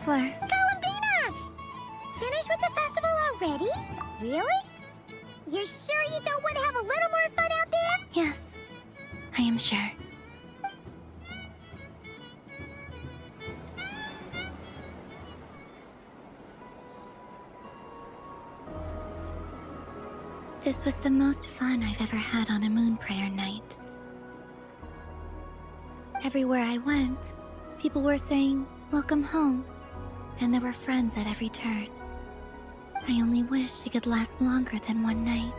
traveler. Columbina! Finished with the festival already? Really? You're sure you don't want to have a little more fun out there? Yes, I am sure. This was the most fun I've ever had on a moon prayer night. Everywhere I went, people were saying, "Welcome home," and there were friends at every turn. I only wish it could last longer than one night.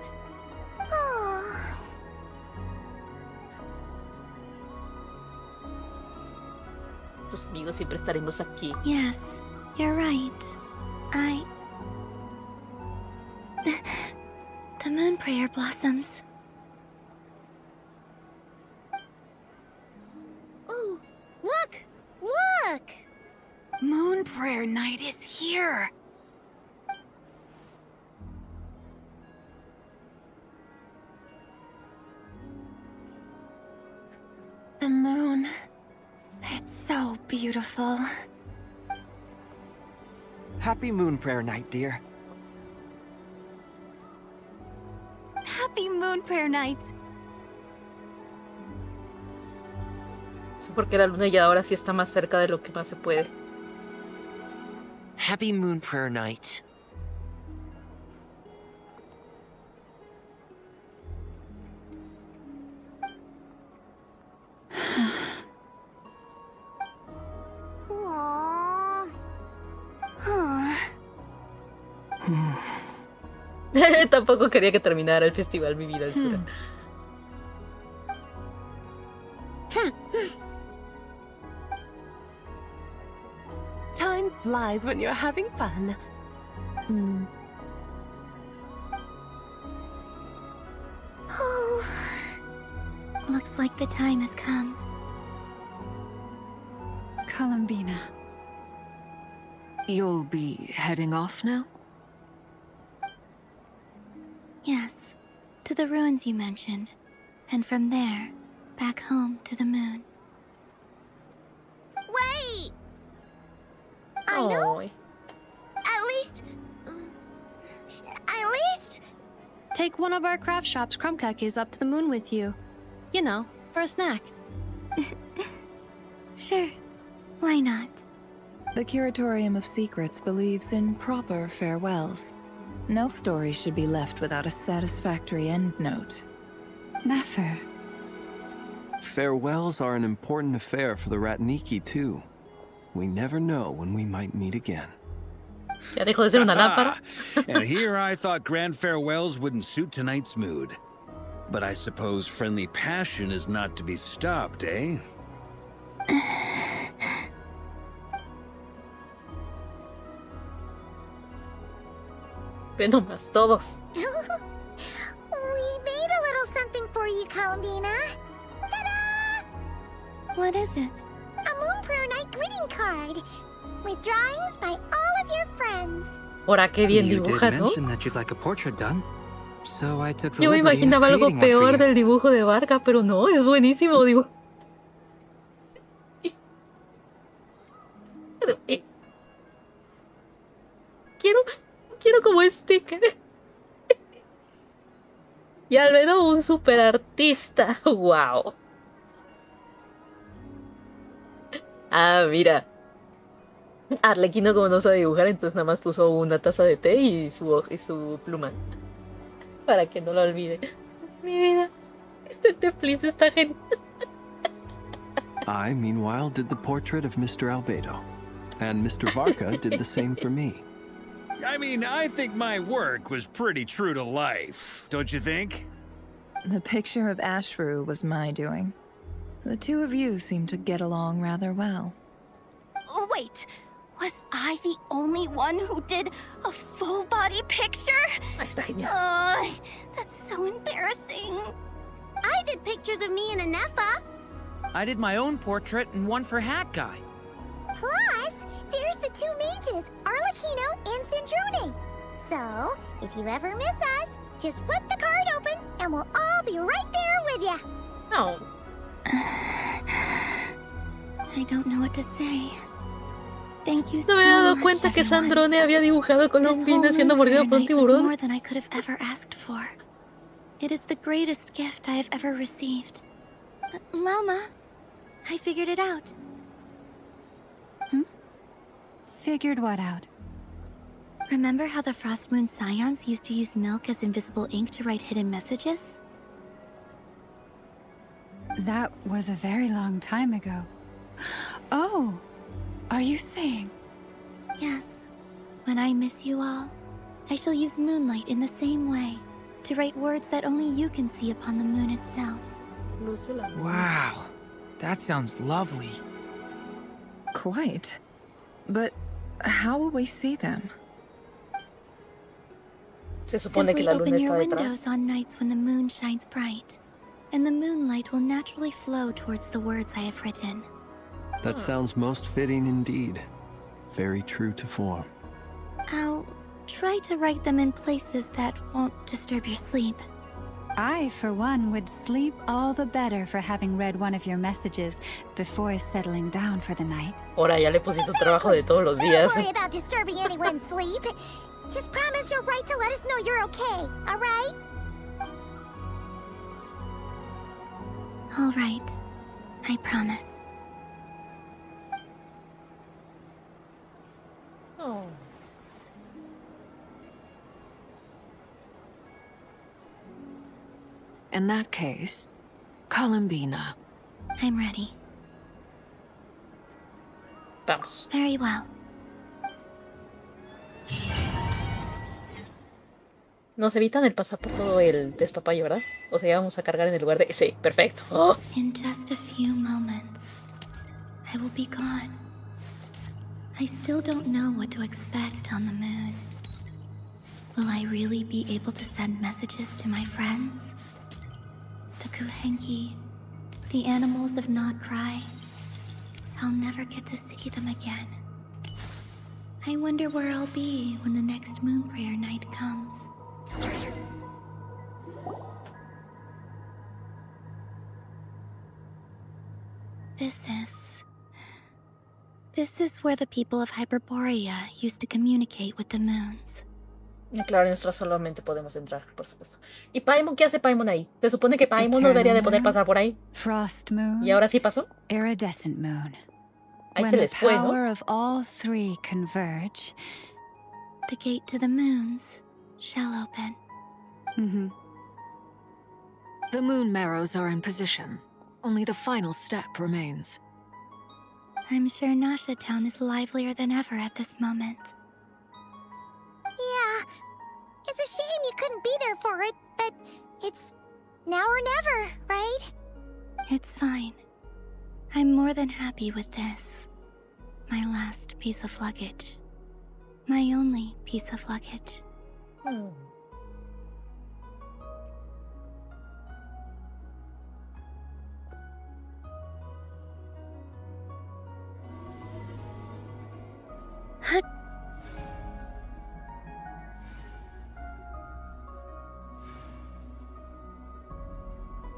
Oh. Tus amigos siempre estaremos aquí. Yes, you're right. The moon prayer blossoms. Ooh, look! Look! Moon prayer night is here! The moon. It's so beautiful. Happy moon prayer night, dear. Happy moon prayer night. Sí, porque la luna ya ahora sí está más cerca de lo que más se puede. Happy moon prayer night. Aww. Tampoco quería que terminara el festival Mi Vida al Sur. Time flies when you're having fun. Oh, looks like the time has come. Columbina. You'll be heading off now? Yes, to the ruins you mentioned, and from there, back home to the moon. Wait! I know. Ay. At least... Take one of our craft shop's crumb cookies up to the moon with you. You know, for a snack. Sure, why not? The Curatorium of Secrets believes in proper farewells. No story should be left without a satisfactory endnote. Never. Farewells are an important affair for the Ratniki, too. We never know when we might meet again. Ya dejó de ser una lámpara. And here I thought grand farewells wouldn't suit tonight's mood. But I suppose friendly passion is not to be stopped, eh? Ve nomás todos. We made a little something for you, Columbina. Ta-da! What is it? A moon prayer night greeting card. With drawings by all of your friends. Ahora qué bien You did dibuja, ¿no? mention that you'd like a portrait done, so I took the Yo me liberty of imaginaba algo creating one for peor you. del dibujo de Varga, pero no, es buenísimo, digo. Quiero como sticker. Y Albedo un super artista. Wow. Ah, mira. Arlequino como no sabe dibujar, entonces nada más puso una taza de té y su pluma. Para que no lo olvide. Mi vida. Este té, please, está genial. I, meanwhile, did the portrait of Mr. Albedo. And Mr. Varka did the same for me. I mean, I think my work was pretty true to life, don't you think? The picture of Ashru was my doing. The two of you seem to get along rather well. Wait, was I the only one who did a full body picture? Ahí está genial. That's so embarrassing. I did pictures of me and Anefa. I did my own portrait and one for Hat Guy. Plus, there's the two mages, Arlecchino and Sandrone. So, if you ever miss us, just flip the card open and we'll all be right there with you. No. I don't know what to say. Thank you No me he so dado much, cuenta que everyone. Sandrone había dibujado a This whole Colombina siendo moon mordido prayer por un night was tiburón. more than I could have ever asked for. It is the greatest gift I have ever received. Loma, I figured it out. Figured what out? Remember how the Frost Moon Scions used to use milk as invisible ink to write hidden messages? That was a very long time ago. Oh, are you saying? Yes. When I miss you all, I shall use moonlight in the same way to write words that only you can see upon the moon itself. Luz de la luna. Wow, that sounds lovely. Quite. But how will we see them? Se supone que Simply la luna open está your detrás. windows on nights when the moon shines bright, and the moonlight will naturally flow towards the words I have written. That sounds most fitting indeed. Very true to form. I'll try to write them in places that won't disturb your sleep. I, for one, would sleep all the better for having read one of your messages before settling down for the night. Ahora ya le pusiste trabajo de todos los días. Don't worry about disturbing anyone's sleep. Just promise you'll write to let us know you're okay, alright? All right. I promise. Oh. In that case, Colombina. I'm ready. Vamos. Very well. Nos evitan el pasar por todo el despapalle, ¿verdad? O sea, ya vamos a cargar en el lugar de... Sí, perfecto. Oh. In just a few moments, I will be gone. I still don't know what to expect on the moon. Will I really be able to send messages to my friends? The Kuhenki, the animals of Nod Krai. I'll never get to see them again. I wonder where I'll be when the next moon prayer night comes. This is where the people of Hyperborea used to communicate with the moons. Y claro, nosotros solamente podemos entrar, por supuesto. ¿Y Paimon qué hace Paimon ahí? Se supone que Paimon no debería de poder pasar por ahí. Frost moon. ¿Y ahora sí pasó? Iridescent moon. Ahí When se les fue, the ¿no? power of all three converge. The gate to the moons shall open. The moon marrows are in position. Only the final step remains. I'm sure Nasha Town is livelier than ever at this moment. Yeah, it's a shame you couldn't be there for it, but it's now or never, right? It's fine. I'm more than happy with this. My last piece of luggage. My only piece of luggage.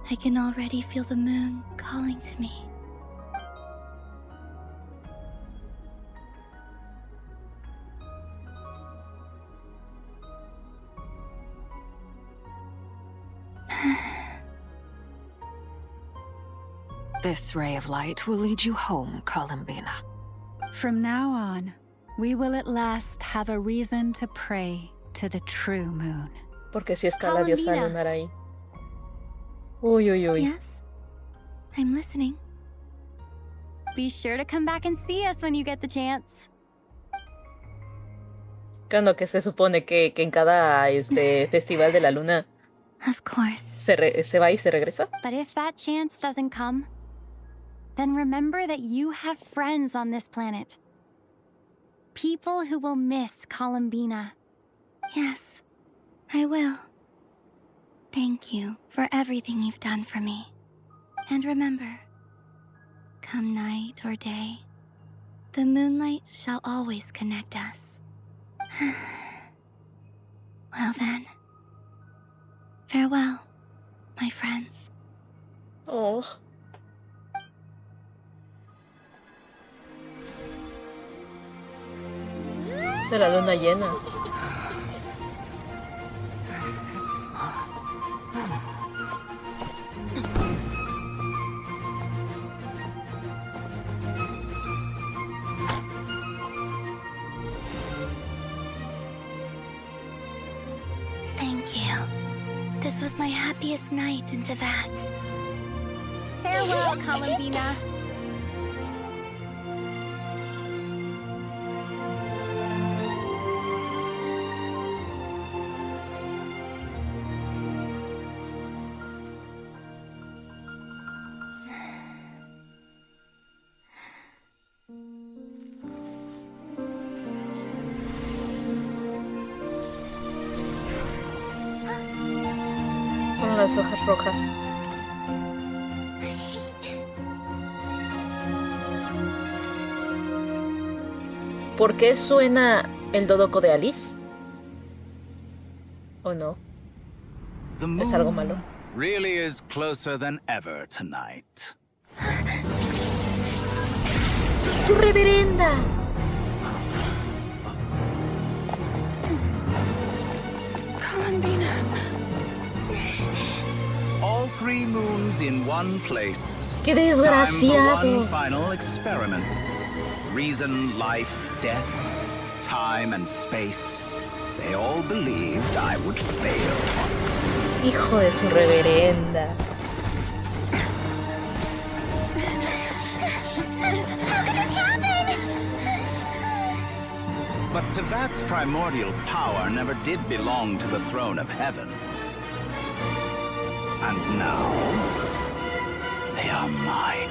I can already feel the moon calling to me. This ray of light will lead you home, Colombina. From now on, we will at last have a reason to pray to the true moon. Porque si está la diosa Colombina. lunar ahí. Uy, uy, uy. Yes? I'm listening. Be sure to come back and see us when you get the chance. Cuando que se supone que en cada festival de la luna Of course. se va y se regresa. But if that chance doesn't come, then remember that you have friends on this planet. People who will miss Colombina. Yes, I will. Thank you for everything you've done for me. And remember, come night or day, the moonlight shall always connect us. Well then, farewell, my friends. De la luna llena. Thank you. This was my happiest night in Teyvat. Farewell, Columbina. Con las hojas rojas. ¿Por qué suena el dodoco de Alice? ¿O no? ¿Es algo malo? Really is closer than ever tonight. ¡Su reverenda! Columbina. All 3 moons in one place. ¡Qué desgraciado! Time for one final experiment. Reason, life, death, time and space. They all believed I would fail. Hijo de su reverenda. How could this happen? But Teyvat's primordial power never did belong to the throne of heaven. And now, they are mine.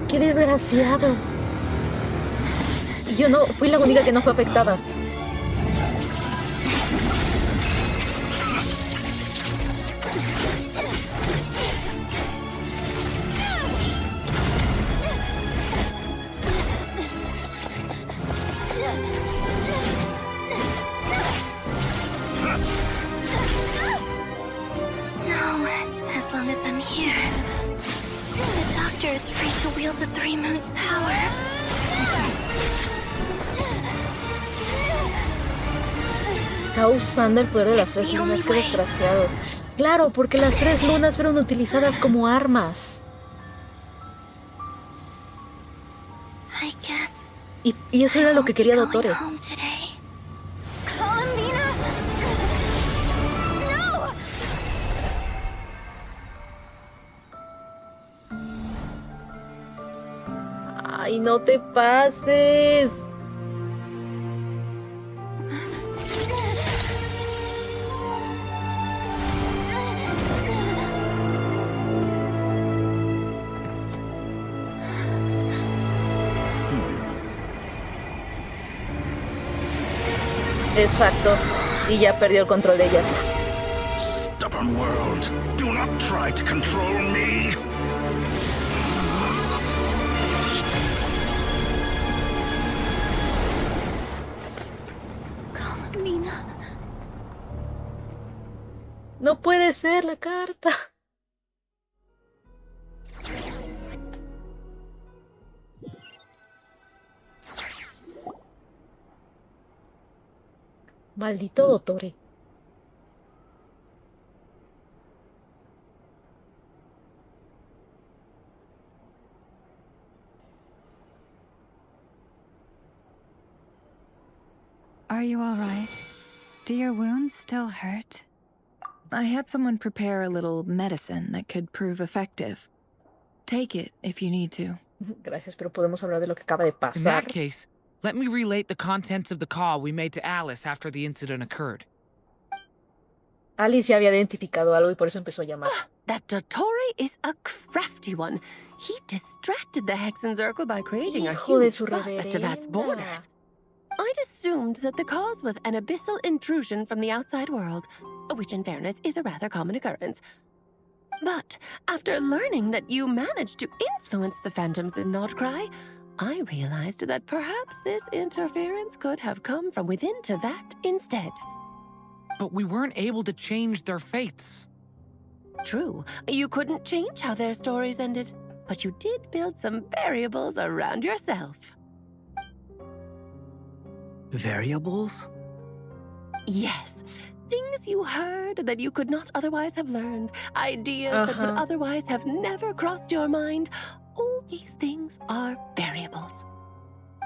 ¡Qué desgraciado! Y yo no, fui la única que no fue afectada. No, as long as I'm here. The doctor is free to wield the 3 moons' power. Está usando el poder de las 3 lunas, qué desgraciado. Claro, porque las 3 lunas fueron utilizadas como armas. I guess Y eso era lo que quería I'll be Dottore. going home today. Columbina! No! ¡Ay, no te pases! Exacto. Y ya perdió el control de ellas. Stubborn world, do not try to control me. Columbina. No puede ser la carta. Maldito Dottore. Are you all right? Do your wounds still hurt? I had someone prepare a little medicine that could prove effective. Take it if you need to. Gracias, pero podemos hablar de lo que acaba de In pasar. that case, let me relate the contents of the call we made to Alice after the incident occurred. Alice ya había identificado algo y por eso empezó a llamar. That Dottore is a crafty one. He distracted the Hexenzirkel by creating a Hijo de huge su fuss at Teyvat's borders. reverenda. I'd assumed that the cause was an abyssal intrusion from the outside world, which in fairness is a rather common occurrence. But after learning that you managed to influence the phantoms in Nod Krai, I realized that perhaps this interference could have come from within Teyvat instead. But we weren't able to change their fates. True, you couldn't change how their stories ended, but you did build some variables around yourself. Variables? Yes. Things you heard that you could not otherwise have learned. Ideas that would otherwise have never crossed your mind. All these things are variables.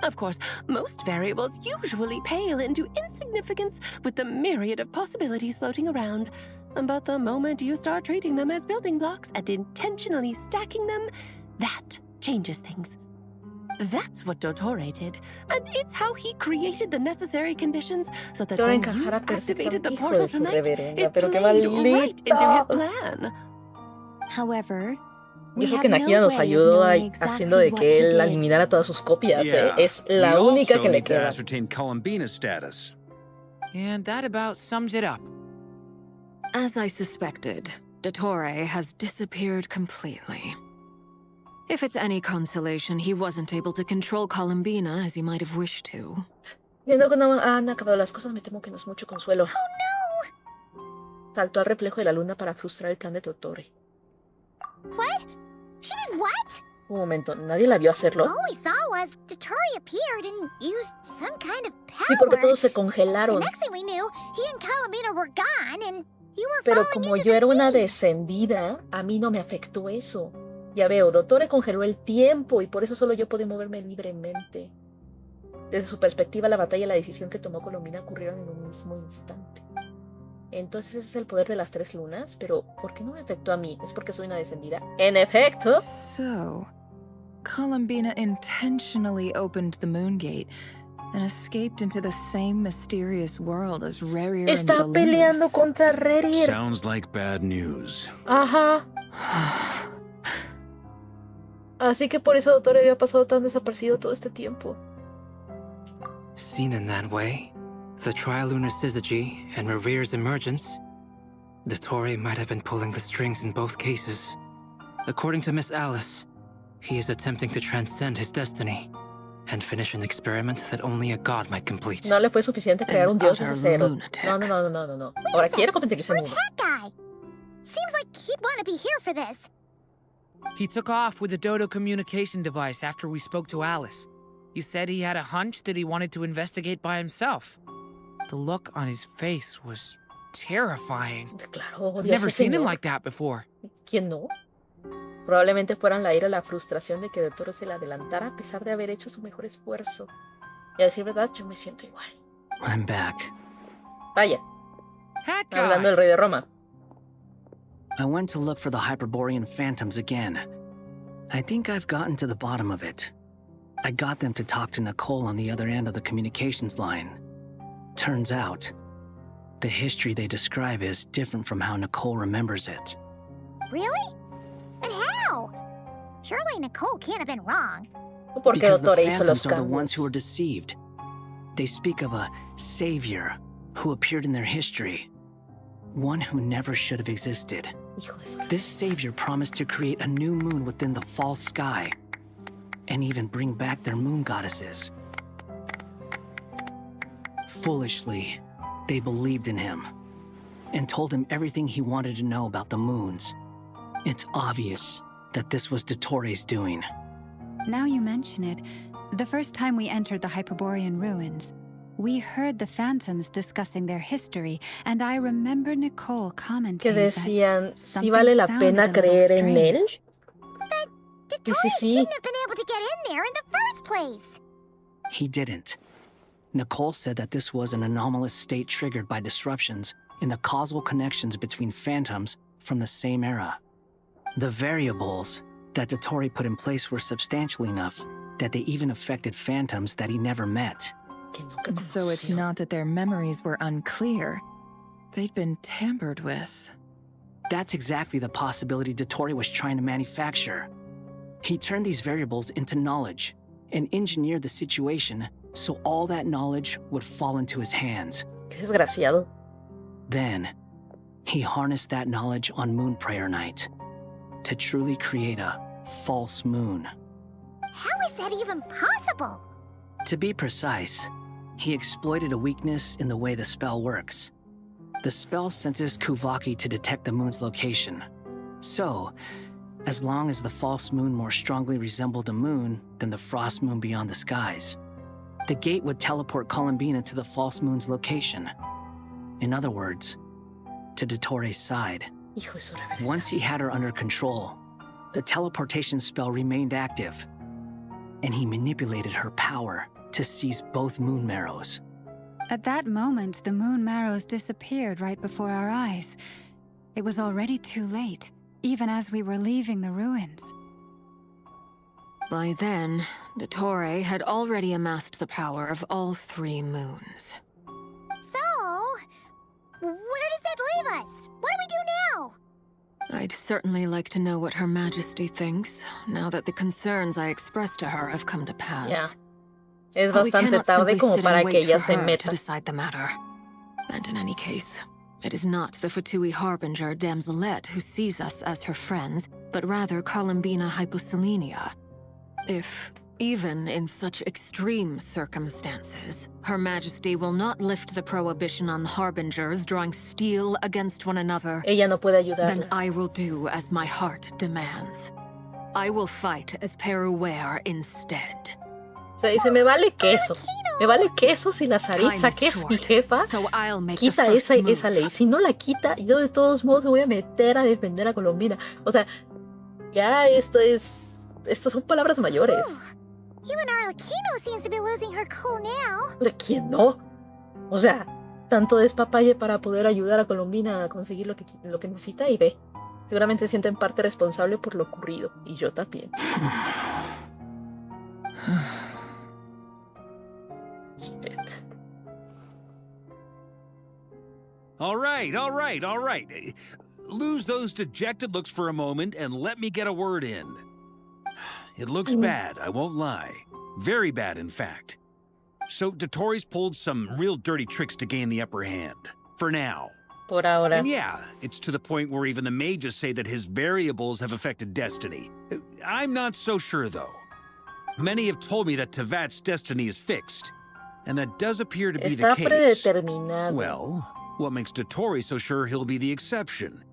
Of course, most variables usually pale into insignificance with the myriad of possibilities floating around. But the moment you start treating them as building blocks and intentionally stacking them, that changes things. That's what Dottore did, and it's how he created the necessary conditions so that when you activated the portal tonight, it played right into his plan. However, Y eso que Nakia nos ayudó haciendo de que él eliminara todas sus copias, es la única que le queda. And that about sums it up. As I suspected, Dottore has disappeared completely. If it's any consolation, he wasn't able to control Columbina as he might have wished to. Viendo que no han acabado las cosas, me temo que no es mucho consuelo. Oh no! Saltó al reflejo de la luna para frustrar el plan de Dottore. What? She did what? Un momento, ¿nadie la vio hacerlo? All we saw was Dottore appeared and used some kind of power. Sí, porque todos se congelaron. The next thing we knew, he and Columbina were gone and you were Pero falling como into yo the era una sea. descendida, a mí no me afectó eso. Ya veo, Dottore congeló el tiempo y por eso solo yo podía moverme libremente. Desde su perspectiva, la batalla y la decisión que tomó Columbina ocurrieron en un mismo instante. Entonces ese es el poder de las 3 lunas, pero ¿por qué no me afectó a mí? ¿Es porque soy una descendida? ¡En efecto! So, Columbina intentionally opened the moon gate and escaped into the same mysterious world as Rerir and Está peleando contra Rerir. Sounds like bad news. Ajá. Así que por eso Dottore había pasado tan desaparecido todo este tiempo. Seen in that way, the trilunar syzygy and Rerir's emergence, Dottore might have been pulling the strings in both cases. According to Miss Alice, he is attempting to transcend his destiny and finish an experiment that only a god might complete. No le fue suficiente crear un dios desde cero. No. Ahora quiere convertirse en uno. Where's that guy? Seems like he'd want to be here for this. He took off with the Dodo communication device after we spoke to Alice. He said he had a hunch that he wanted to investigate by himself. The look on his face was terrifying. Claro, I've never seen him like that before. ¿Quién no? Probablemente fueran la ira y la frustración de que Dottore se le adelantara a pesar de haber hecho su mejor esfuerzo. Y a decir verdad, yo me siento igual. I'm back. Vaya. That guy. Hablando del rey de Roma. I went to look for the Hyperborean phantoms again. I think I've gotten to the bottom of it. I got them to talk to Nicole on the other end of the communications line. Turns out, the history they describe is different from how Nicole remembers it. Really? And how? Surely Nicole can't have been wrong. Porque Because the Dottore hizo los phantoms are the ones cambios. who were deceived. They speak of a savior who appeared in their history. One who never should have existed. This savior promised to create a new moon within the false sky, and even bring back their moon goddesses. Foolishly, they believed in him, and told him everything he wanted to know about the moons. It's obvious that this was Dottore's doing. Now you mention it, the first time we entered the Hyperborean ruins, we heard the phantoms discussing their history, and I remember Nicole commenting Que decían, that si vale la pena creer en él. But Sí, Dottore sí. shouldn't have been able to get in there in the first place. He didn't. Nicole said that this was an anomalous state triggered by disruptions in the causal connections between phantoms from the same era. The variables that Dottore put in place were substantial enough that they even affected phantoms that he never met. So it's not that their memories were unclear. They'd been tampered with. That's exactly the possibility Dottore was trying to manufacture. He turned these variables into knowledge and engineered the situation so all that knowledge would fall into his hands. Qué desgraciado. Then, he harnessed that knowledge on Moon Prayer Night to truly create a false moon. How is that even possible? To be precise, he exploited a weakness in the way the spell works. The spell senses Kuvaki to detect the moon's location. So, as long as the false moon more strongly resembled a moon than the frost moon beyond the skies, the gate would teleport Columbina to the false moon's location. In other words, to Dottores' side. Hijo de su reverenda. Once he had her under control, the teleportation spell remained active, and he manipulated her power to seize both moon marrows. At that moment, the moon marrows disappeared right before our eyes. It was already too late, even as we were leaving the ruins. By then, Dottore had already amassed the power of all 3 moons. So, where does that leave us? What do we do now? I'd certainly like to know what Her Majesty thinks, now that the concerns I expressed to her have come to pass. Yeah. Es But we bastante cannot tarde simply como sit para and que wait ella for se her meta. to decide the matter. And in any case, it is not the Fatui Harbinger Damselette who sees us as her friends, but rather Columbina Hyposelenia. If, even in such extreme circumstances, Her Majesty will not lift the prohibition on Harbingers drawing steel against one another, Ella no puede ayudarla. then I will do as my heart demands. I will fight as Peruware instead. O sea, dice, me vale queso. Me vale queso si la Saritza, que es mi jefa, So I'll make the quita first esa move. ley. Si no la quita, yo de todos modos me voy a meter a defender a Colombina. O sea, ya estas son palabras mayores. Even Arlecchino seems to be losing her cool now. ¿De quién no? O sea, tanto despapalle para poder ayudar a Colombina a conseguir lo que necesita y ve. Seguramente se siente en parte responsable por lo ocurrido. Y yo también. Shit. All right. Lose those dejected looks for a moment and let me get a word in. It looks bad, I won't lie. Very bad, in fact. So Dottores pulled some real dirty tricks to gain the upper hand. For now. Por ahora. And yeah, it's to the point where even the mages say that his variables have affected destiny. I'm not so sure, though. Many have told me that Tevat's destiny is fixed. And that does appear to be the Está case. predeterminado. Well, what makes Dottore so sure he'll be the exception?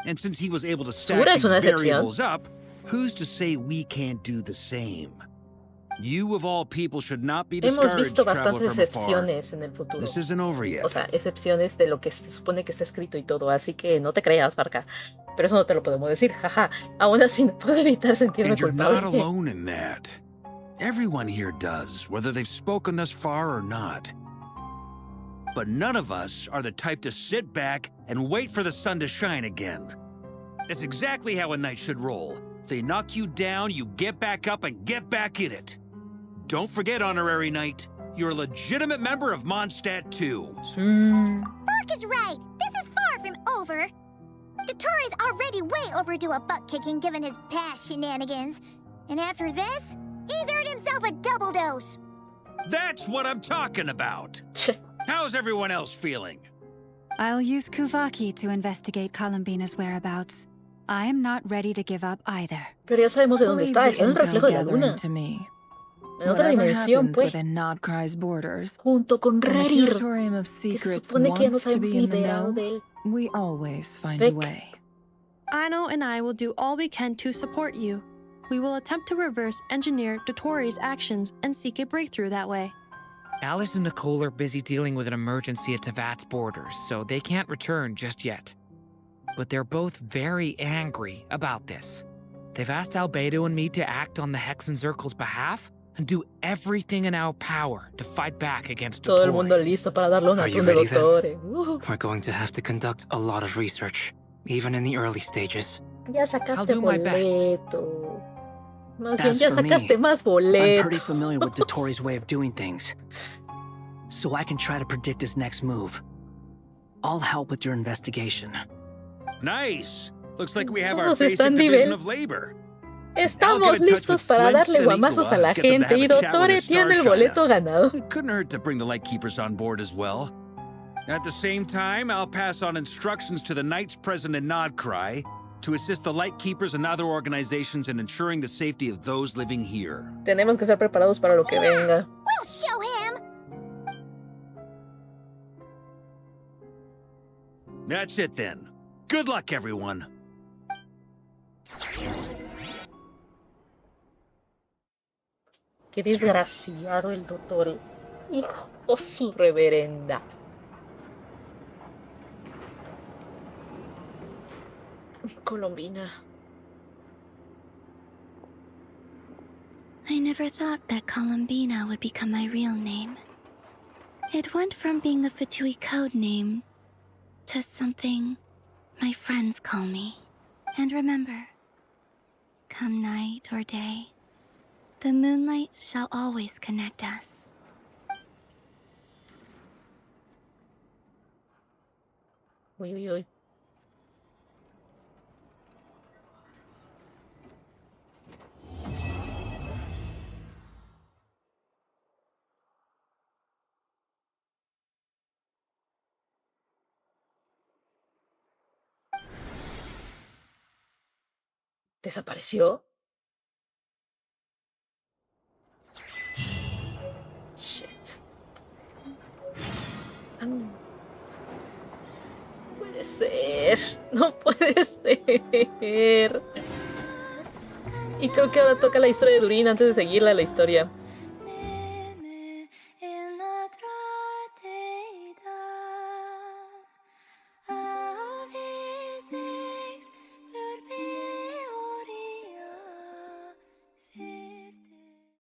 And since he was able to stack Sura es these una excepción. variables up, who's to say we can't do the same? You of all people should not be Hemos discouraged, visto traveler bastantes from afar. excepciones en el futuro. This isn't over yet. O sea, excepciones de lo que se supone que está escrito y todo. Así que no te creas, Barca. Pero eso no te lo podemos decir, jaja. Aún así no puedo evitar sentirme And you're culpable. not alone in that. Everyone here does, whether they've spoken thus far or not. But none of us are the type to sit back and wait for the sun to shine again. That's exactly how a knight should roll. If they knock you down, you get back up and get back in it. Don't forget, Honorary Knight, you're a legitimate member of Mondstadt too. Mark is right. This is far from over. Dottore's already way overdue a butt kicking given his past shenanigans. And after this, he's earned himself a double dose. That's what I'm talking about. How's everyone else feeling? I'll use Kuvaki to investigate Columbina's whereabouts. I am not ready to give up either. Pero ya sabemos de dónde está. Está en el reflejo de la luna. To me. En otra Whatever dimensión, happens pues. within Nod Krai's borders, Junto con and the Rerir. Curatorium of Que se Secrets supone que ya no wants to sabemos be ni in the idea know, de él. we always find Vic. a way. Ano and I will do all we can to support you. We will attempt to reverse engineer Dottore's actions and seek a breakthrough that way. Alice and Nicole are busy dealing with an emergency at Tevat's borders, so they can't return just yet. But they're both very angry about this. They've asked Albedo and me to act on the Hexen Circle's behalf and do everything in our power to fight back against Todo el Dottore. mundo listo para darle un Are you atún de ready then? Dottore. We're going to have to conduct a lot of research, even in the early stages. Ya I'll sacaste do my best. boleto. Más bien, As ya for me, sacaste más I'm pretty boleto. familiar with Dottore's way of doing things, so I can try to predict his next move. I'll help with your investigation. Nice. Looks like we have our Todos basic están division nivel. of labor. Estamos listos para darle guamazos a la gente y Dottore tiene el boleto ganado. It couldn't hurt to bring the Lightkeepers on board as well. At the same time, I'll pass on instructions to the Knights present in Nod Krai to assist the Lightkeepers and other organizations in ensuring the safety of those living here. Tenemos que estar preparados para lo que venga. We'll show him. That's it then. Good luck, everyone. Qué desgraciado el doctor. Hijo de su reverenda. Colombina. I never thought that Colombina would become my real name. It went from being a Fatui code name to something my friends call me. And remember, come night or day, the moonlight shall always connect us. Uy, uy, uy. ¿Desapareció? Shit. No puede ser. No puede ser. Y creo que ahora toca la historia de Durin antes de seguirla la historia.